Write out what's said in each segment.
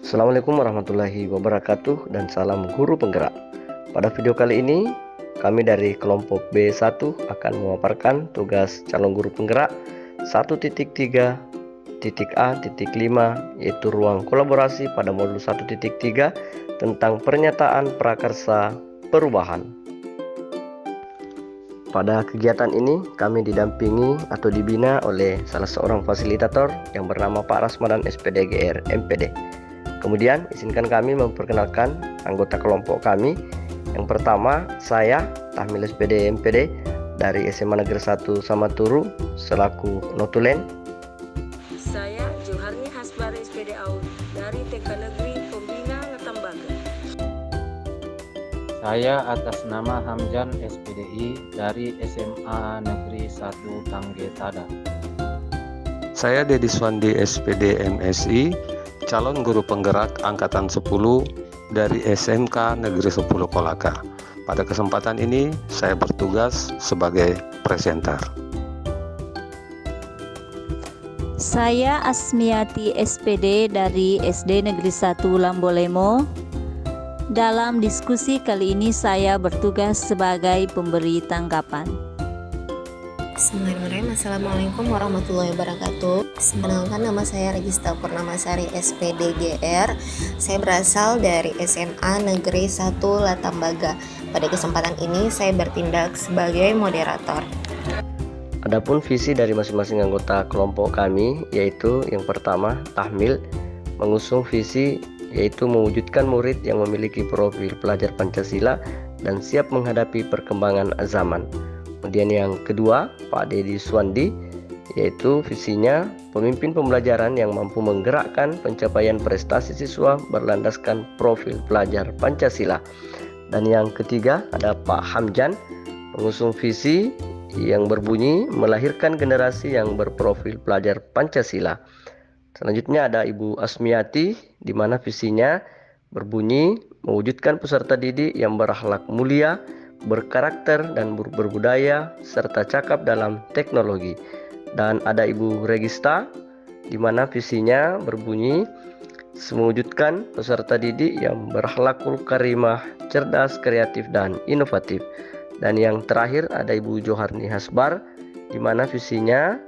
Assalamualaikum warahmatullahi wabarakatuh dan salam guru penggerak. Pada video kali ini, kami dari kelompok B1 akan memaparkan tugas calon guru penggerak 1.3.A.5, yaitu ruang kolaborasi pada modul 1.3 tentang pernyataan prakarsa perubahan. Pada kegiatan ini, kami didampingi atau dibina oleh salah seorang fasilitator yang bernama Pak Rasmadan SPD GR MPD. Kemudian, izinkan kami memperkenalkan anggota kelompok kami. Yang pertama, saya Tahmil SPD MPD dari SMA Negeri 1 Samaturu selaku notulen. Saya Joharni Hasbar SPD AUD dari TK Negeri Pembina Ngetambaga. Saya atas nama Hamjan SPDI dari SMA Negeri 1 Tangge Tada. Saya Dedi Swandi SPD MSI, calon guru penggerak Angkatan 10 dari SMK Negeri 10 Kolaka. Pada kesempatan ini, saya bertugas sebagai presenter. Saya Asmiati SPD dari SD Negeri 1 Lambolemo. Dalam diskusi kali ini saya bertugas sebagai pemberi tanggapan. Bismillahirrahmanirrahim. Assalamualaikum warahmatullahi wabarakatuh. Perkenalkan, nama saya Regista Purnamasari SPD GR. Saya berasal dari SMA Negeri 1 Latambaga. Pada kesempatan ini saya bertindak sebagai moderator. Adapun visi dari masing-masing anggota kelompok kami, yaitu yang pertama, Tahmil mengusung visi yaitu mewujudkan murid yang memiliki profil pelajar Pancasila dan siap menghadapi perkembangan zaman. Kemudian yang kedua, Pak Dedi Swandi, yaitu visinya pemimpin pembelajaran yang mampu menggerakkan pencapaian prestasi siswa berlandaskan profil pelajar Pancasila. Dan yang ketiga ada Pak Hamjan, mengusung visi yang berbunyi melahirkan generasi yang berprofil pelajar Pancasila. Selanjutnya ada Ibu Asmiati, di mana visinya berbunyi mewujudkan peserta didik yang berakhlak mulia, berkarakter dan berbudaya, serta cakap dalam teknologi. Dan ada Ibu Regista, di mana visinya berbunyi mewujudkan peserta didik yang berakhlakul karimah, cerdas, kreatif, dan inovatif. Dan yang terakhir ada Ibu Joharni Hasbar, di mana visinya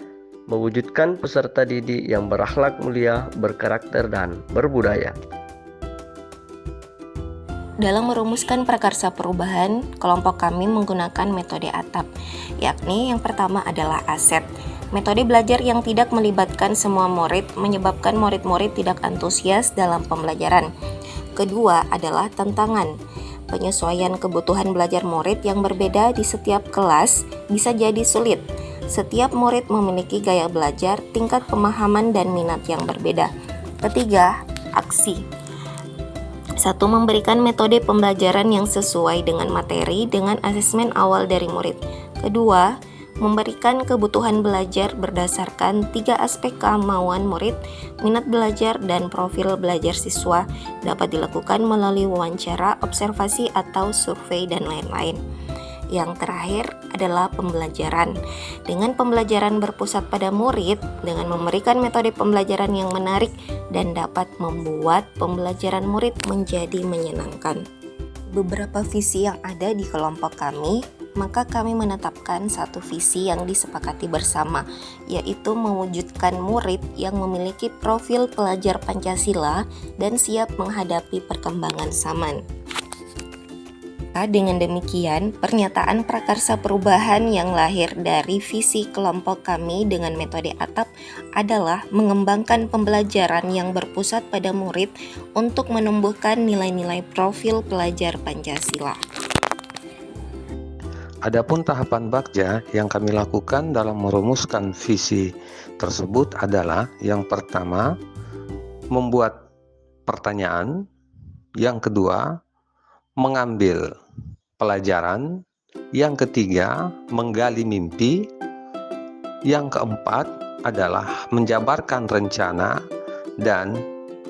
mewujudkan peserta didik yang berakhlak mulia, berkarakter, dan berbudaya. Dalam merumuskan prakarsa perubahan, kelompok kami menggunakan metode ATAP, yakni yang pertama adalah aset. Metode belajar yang tidak melibatkan semua murid menyebabkan murid-murid tidak antusias dalam pembelajaran. Kedua adalah tantangan. Penyesuaian kebutuhan belajar murid yang berbeda di setiap kelas bisa jadi sulit. Setiap murid memiliki gaya belajar, tingkat pemahaman, dan minat yang berbeda. Ketiga, aksi. Satu, memberikan metode pembelajaran yang sesuai dengan materi dengan asesmen awal dari murid. Kedua, memberikan kebutuhan belajar berdasarkan 3 aspek kemauan murid, minat belajar, dan profil belajar siswa dapat dilakukan melalui wawancara, observasi, atau survei, dan lain-lain. Yang terakhir adalah pembelajaran. Dengan pembelajaran berpusat pada murid, dengan memberikan metode pembelajaran yang menarik dan dapat membuat pembelajaran murid menjadi menyenangkan. Beberapa visi yang ada di kelompok kami, maka kami menetapkan satu visi yang disepakati bersama, yaitu mewujudkan murid yang memiliki profil pelajar Pancasila dan siap menghadapi perkembangan zaman. Dengan demikian, pernyataan prakarsa perubahan yang lahir dari visi kelompok kami dengan metode ATAP adalah mengembangkan pembelajaran yang berpusat pada murid untuk menumbuhkan nilai-nilai profil pelajar Pancasila. Adapun tahapan bakja yang kami lakukan dalam merumuskan visi tersebut adalah yang pertama, membuat pertanyaan, yang kedua, mengambil pelajaran, yang ketiga, menggali mimpi, yang keempat adalah menjabarkan rencana, dan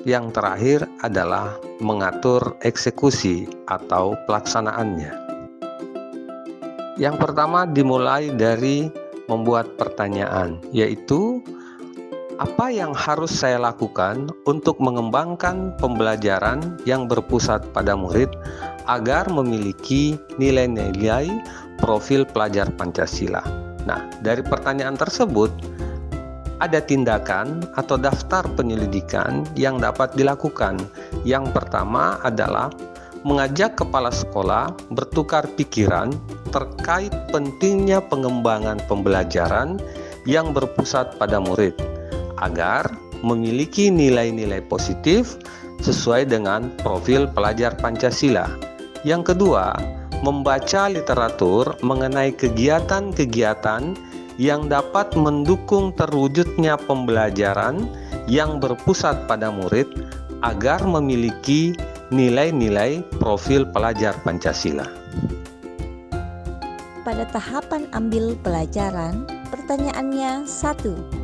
yang terakhir adalah mengatur eksekusi atau pelaksanaannya. Yang pertama dimulai dari membuat pertanyaan, yaitu Apa yang harus saya lakukan untuk mengembangkan pembelajaran yang berpusat pada murid agar memiliki nilai-nilai profil pelajar Pancasila? Nah, dari pertanyaan tersebut, ada tindakan atau daftar penyelidikan yang dapat dilakukan. Yang pertama adalah mengajak kepala sekolah bertukar pikiran terkait pentingnya pengembangan pembelajaran yang berpusat pada murid, agar memiliki nilai-nilai positif sesuai dengan profil pelajar Pancasila. Yang kedua, membaca literatur mengenai kegiatan-kegiatan yang dapat mendukung terwujudnya pembelajaran yang berpusat pada murid agar memiliki nilai-nilai profil pelajar Pancasila. Pada tahapan ambil pelajaran, pertanyaannya 1.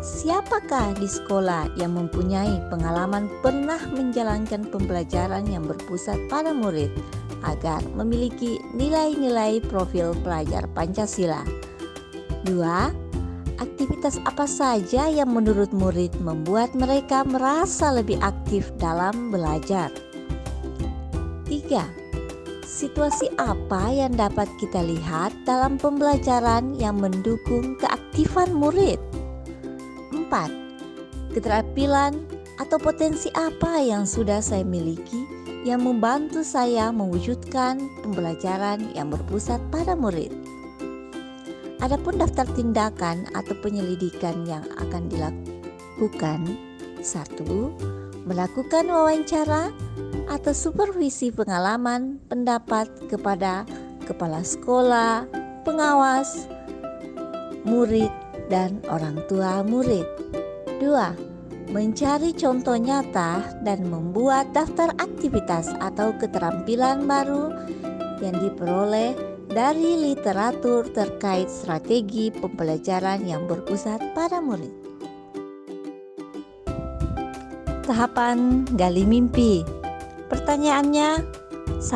Siapakah di sekolah yang mempunyai pengalaman pernah menjalankan pembelajaran yang berpusat pada murid agar memiliki nilai-nilai profil pelajar Pancasila? 2. Aktivitas apa saja yang menurut murid membuat mereka merasa lebih aktif dalam belajar? 3. Situasi apa yang dapat kita lihat dalam pembelajaran yang mendukung keaktifan murid? 4. Keterampilan atau potensi apa yang sudah saya miliki yang membantu saya mewujudkan pembelajaran yang berpusat pada murid? Adapun daftar tindakan atau penyelidikan yang akan dilakukan: 1. Melakukan wawancara atau supervisi pengalaman pendapat kepada kepala sekolah, pengawas, murid, dan orang tua murid. 2. Mencari contoh nyata dan membuat daftar aktivitas atau keterampilan baru yang diperoleh dari literatur terkait strategi pembelajaran yang berpusat pada murid. Tahapan gali mimpi. Pertanyaannya: 1.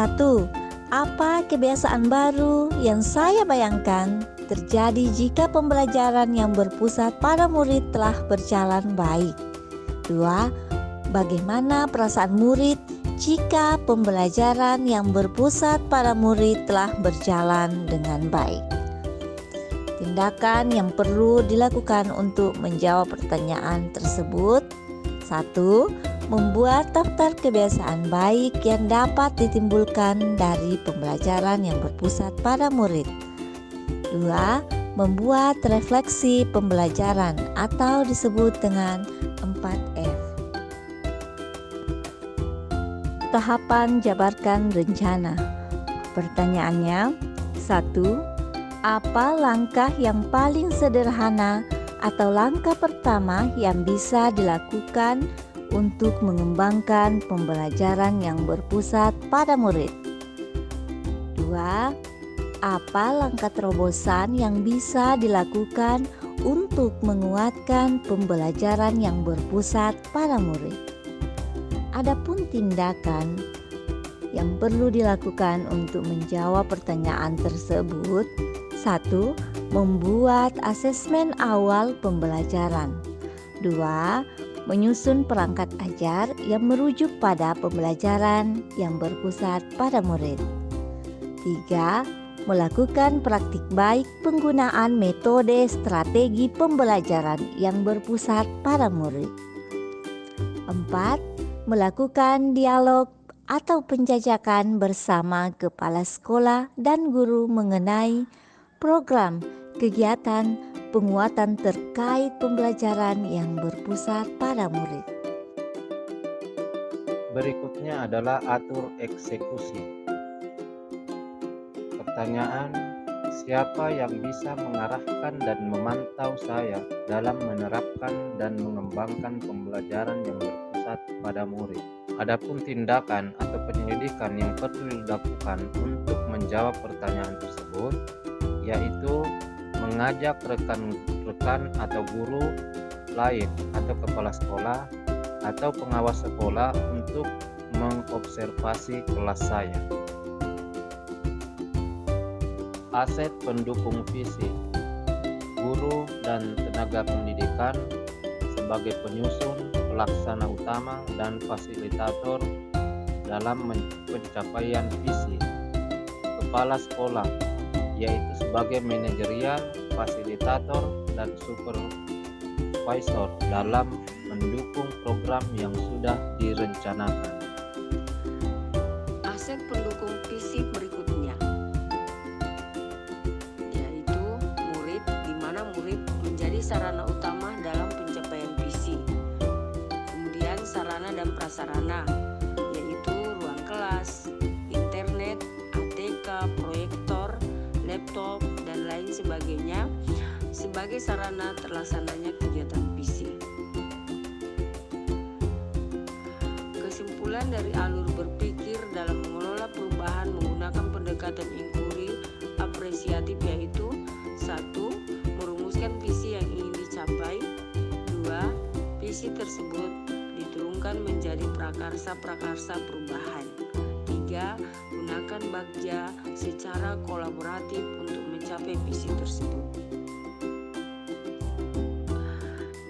Apa kebiasaan baru yang saya bayangkan terjadi jika pembelajaran yang berpusat pada murid telah berjalan baik? 2. Bagaimana perasaan murid jika pembelajaran yang berpusat pada murid telah berjalan dengan baik? Tindakan yang perlu dilakukan untuk menjawab pertanyaan tersebut: 1. Membuat daftar kebiasaan baik yang dapat ditimbulkan dari pembelajaran yang berpusat pada murid. 2. Membuat refleksi pembelajaran atau disebut dengan 4F. Tahapan jabarkan rencana. Pertanyaannya: 1. Apa langkah yang paling sederhana atau langkah pertama yang bisa dilakukan untuk mengembangkan pembelajaran yang berpusat pada murid? 2. Apa langkah terobosan yang bisa dilakukan untuk menguatkan pembelajaran yang berpusat pada murid? Adapun tindakan yang perlu dilakukan untuk menjawab pertanyaan tersebut: 1. Membuat asesmen awal pembelajaran. 2. Menyusun perangkat ajar yang merujuk pada pembelajaran yang berpusat pada murid. 3. Melakukan praktik baik penggunaan metode strategi pembelajaran yang berpusat pada murid. 4. Melakukan dialog atau penjajakan bersama kepala sekolah dan guru mengenai program kegiatan penguatan terkait pembelajaran yang berpusat pada murid. Berikutnya adalah atur eksekusi. Pertanyaan: siapa yang bisa mengarahkan dan memantau saya dalam menerapkan dan mengembangkan pembelajaran yang berpusat pada murid? Adapun tindakan atau penyelidikan yang perlu dilakukan untuk menjawab pertanyaan tersebut, yaitu mengajak rekan-rekan atau guru lain atau kepala sekolah atau pengawas sekolah untuk mengobservasi kelas saya. Aset pendukung visi: guru dan tenaga pendidikan sebagai penyusun, pelaksana utama, dan fasilitator dalam pencapaian visi. Kepala sekolah, yaitu sebagai manajerial, fasilitator, dan supervisor dalam mendukung program yang sudah direncanakan. Aset pendukung visi berikutnya, yaitu murid, di mana murid menjadi sarana utama dalam pencapaian visi. Kemudian sarana dan prasarana, yaitu ruang kelas, internet, ATK, proyektor, laptop, dan lain sebagainya sebagai sarana terlaksananya kegiatan visi. Kesimpulan dari alur berpikir dalam mengelola perubahan menggunakan pendekatan inquiry apresiatif yaitu 1. Merumuskan visi yang ingin dicapai. 2. Visi tersebut diturunkan menjadi prakarsa-prakarsa perubahan. 3. Gunakan bagja secara kolaboratif untuk mencapai visi tersebut.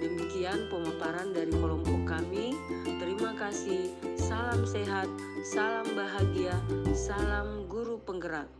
Demikian pemaparan dari kelompok kami. Terima kasih. Salam sehat, salam bahagia, salam guru penggerak.